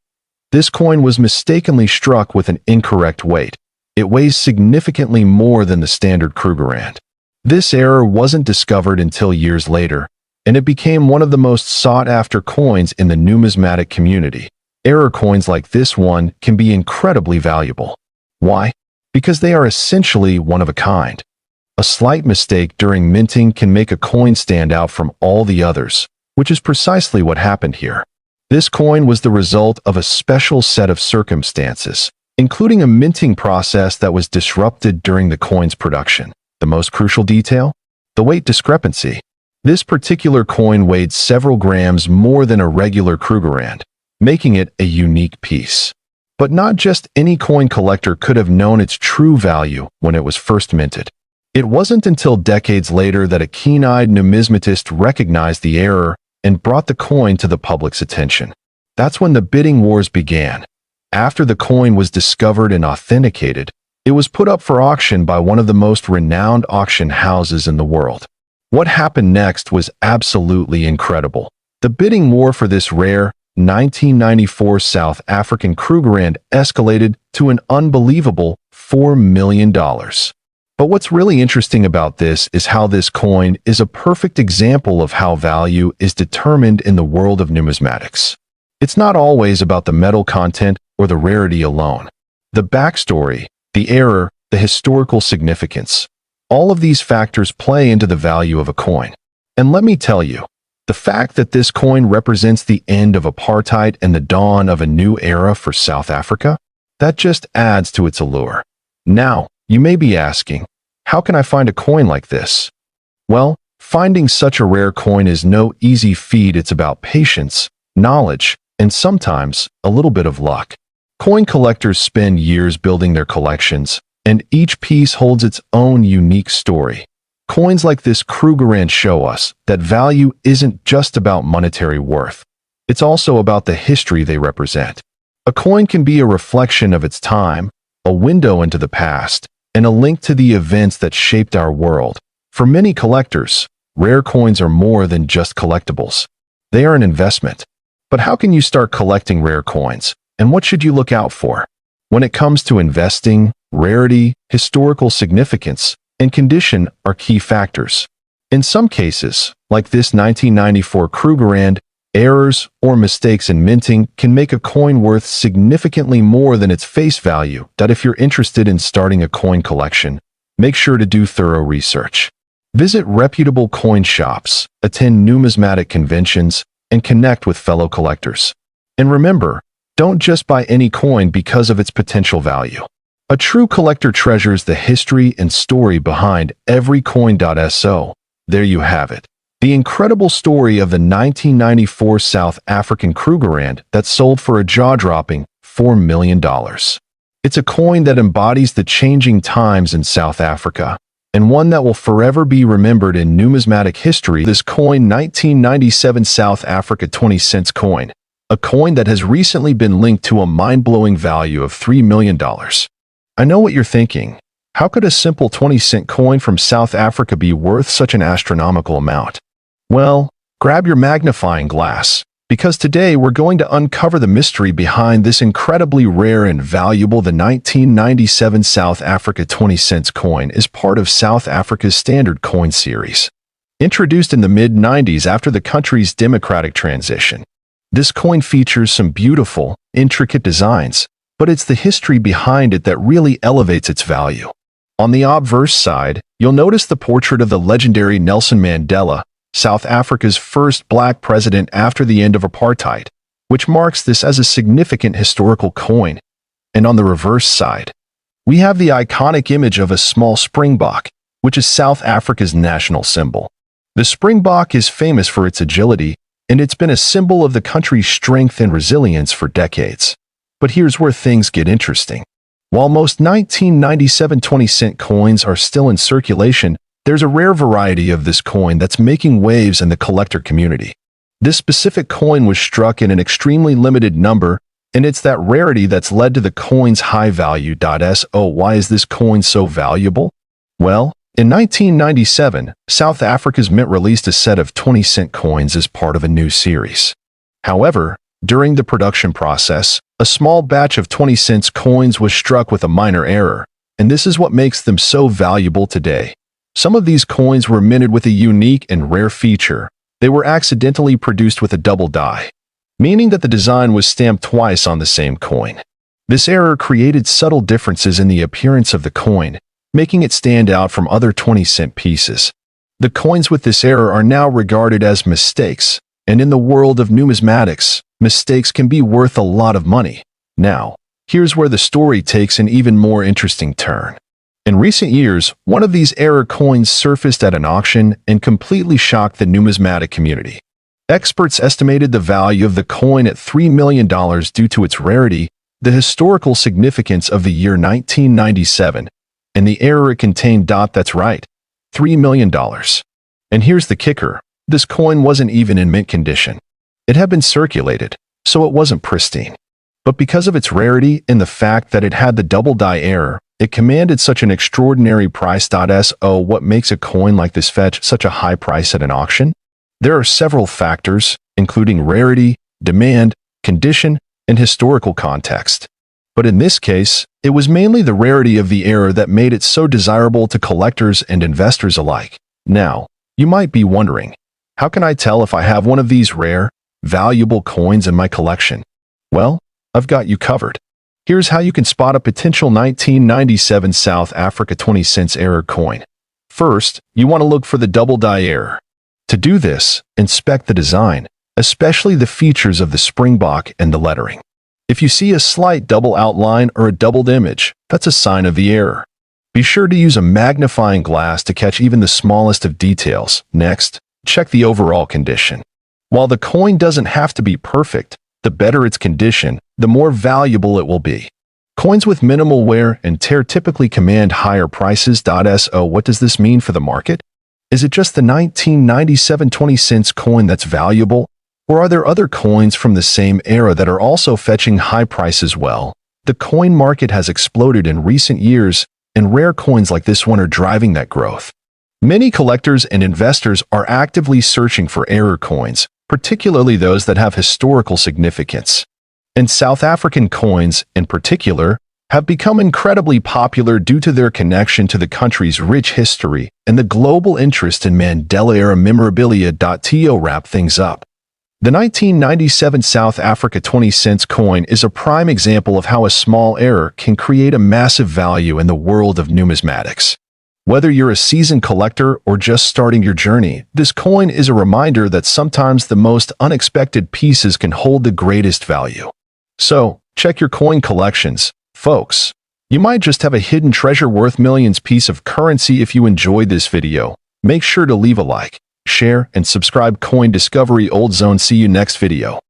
This coin was mistakenly struck with an incorrect weight. It weighs significantly more than the standard Krugerrand. This error wasn't discovered until years later, and it became one of the most sought-after coins in the numismatic community. Error coins like this one can be incredibly valuable. Why? Because they are essentially one of a kind. A slight mistake during minting can make a coin stand out from all the others, which is precisely what happened here. This coin was the result of a special set of circumstances, including a minting process that was disrupted during the coin's production. The most crucial detail? The weight discrepancy. This particular coin weighed several grams more than a regular Krugerrand, making it a unique piece. But not just any coin collector could have known its true value when it was first minted. It wasn't until decades later that a keen-eyed numismatist recognized the error and brought the coin to the public's attention. That's when the bidding wars began. After the coin was discovered and authenticated, it was put up for auction by one of the most renowned auction houses in the world. What happened next was absolutely incredible. The bidding war for this rare 1994 South African Krugerrand escalated to an unbelievable $4 million. But what's really interesting about this is how this coin is a perfect example of how value is determined in the world of numismatics. It's not always about the metal content or the rarity alone. The backstory, the error, the historical significance, all of these factors play into the value of a coin. And let me tell you, the fact that this coin represents the end of apartheid and the dawn of a new era for South Africa, that just adds to its allure. Now, you may be asking, how can I find a coin like this? Well, finding such a rare coin is no easy feat. It's about patience, knowledge, and sometimes a little bit of luck. Coin collectors spend years building their collections, and each piece holds its own unique story. Coins like this Krugerrand show us that value isn't just about monetary worth. It's also about the history they represent. A coin can be a reflection of its time, a window into the past, and a link to the events that shaped our world. For many collectors, rare coins are more than just collectibles. They are an investment. But how can you start collecting rare coins, and what should you look out for? When it comes to investing, rarity, historical significance, and condition are key factors. In some cases, like this 1994 Krugerrand, errors or mistakes in minting can make a coin worth significantly more than its face value. If you're interested in starting a coin collection, make sure to do thorough research. Visit reputable coin shops, attend numismatic conventions, and connect with fellow collectors. And remember, don't just buy any coin because of its potential value. A true collector treasures the history and story behind every coin. So, there you have it. The incredible story of the 1994 South African Krugerrand that sold for a jaw-dropping $4 million. It's a coin that embodies the changing times in South Africa, and one that will forever be remembered in numismatic history. This coin, 1997 South Africa 20 cents coin, a coin that has recently been linked to a mind-blowing value of $3 million. I know what you're thinking. How could a simple 20-cent coin from South Africa be worth such an astronomical amount? Well, grab your magnifying glass, because today we're going to uncover the mystery behind this incredibly rare and valuable. The 1997 South Africa 20 cents coin is part of South Africa's standard coin series. Introduced in the mid-90s after the country's democratic transition, this coin features some beautiful, intricate designs, but it's the history behind it that really elevates its value. On the obverse side, you'll notice the portrait of the legendary Nelson Mandela, South Africa's first black president after the end of apartheid, which marks this as a significant historical coin. And on the reverse side, we have the iconic image of a small springbok, which is South Africa's national symbol. The springbok is famous for its agility, and it's been a symbol of the country's strength and resilience for decades. But here's where things get interesting. While most 1997 20-cent coins are still in circulation, there's a rare variety of this coin that's making waves in the collector community. This specific coin was struck in an extremely limited number, and it's that rarity that's led to the coin's high value. So why is this coin so valuable? Well, in 1997, South Africa's Mint released a set of 20-cent coins as part of a new series. However, during the production process, a small batch of 20 cents coins was struck with a minor error, and this is what makes them so valuable today. Some of these coins were minted with a unique and rare feature. They were accidentally produced with a double die, meaning that the design was stamped twice on the same coin. This error created subtle differences in the appearance of the coin, making it stand out from other 20-cent pieces. The coins with this error are now regarded as mistakes, and in the world of numismatics, mistakes can be worth a lot of money. Now, here's where the story takes an even more interesting turn. In recent years, one of these error coins surfaced at an auction and completely shocked the numismatic community. Experts estimated the value of the coin at $3 million due to its rarity, the historical significance of the year 1997, and the error it contained. That's right, $3 million. And here's the kicker. This coin wasn't even in mint condition. It had been circulated, so it wasn't pristine. But because of its rarity and the fact that it had the double die error, it commanded such an extraordinary price. So what makes a coin like this fetch such a high price at an auction? There are several factors, including rarity, demand, condition, and historical context. But in this case, it was mainly the rarity of the error that made it so desirable to collectors and investors alike. Now, you might be wondering, how can I tell if I have one of these rare, valuable coins in my collection? Well, I've got you covered. Here's how you can spot a potential 1997 South Africa 20 cents error coin. First, you want to look for the double die error. To do this, inspect the design, especially the features of the springbok and the lettering. If you see a slight double outline or a doubled image, that's a sign of the error. Be sure to use a magnifying glass to catch even the smallest of details. Next, check the overall condition. While the coin doesn't have to be perfect, the better its condition, the more valuable it will be. Coins with minimal wear and tear typically command higher prices. So what does this mean for the market? Is it just the 1997 20 cents coin that's valuable? Or are there other coins from the same era that are also fetching high prices? Well, the coin market has exploded in recent years, and rare coins like this one are driving that growth. Many collectors and investors are actively searching for error coins, particularly those that have historical significance. And South African coins, in particular, have become incredibly popular due to their connection to the country's rich history and the global interest in Mandela-era memorabilia. To wrap things up, the 1997 South Africa 20 cents coin is a prime example of how a small error can create a massive value in the world of numismatics. Whether you're a seasoned collector or just starting your journey, this coin is a reminder that sometimes the most unexpected pieces can hold the greatest value. So, check your coin collections, folks. You might just have a hidden treasure worth millions piece of currency. If you enjoyed this video, make sure to leave a like, share, and subscribe. Coin Discovery Old Zone. See you next video.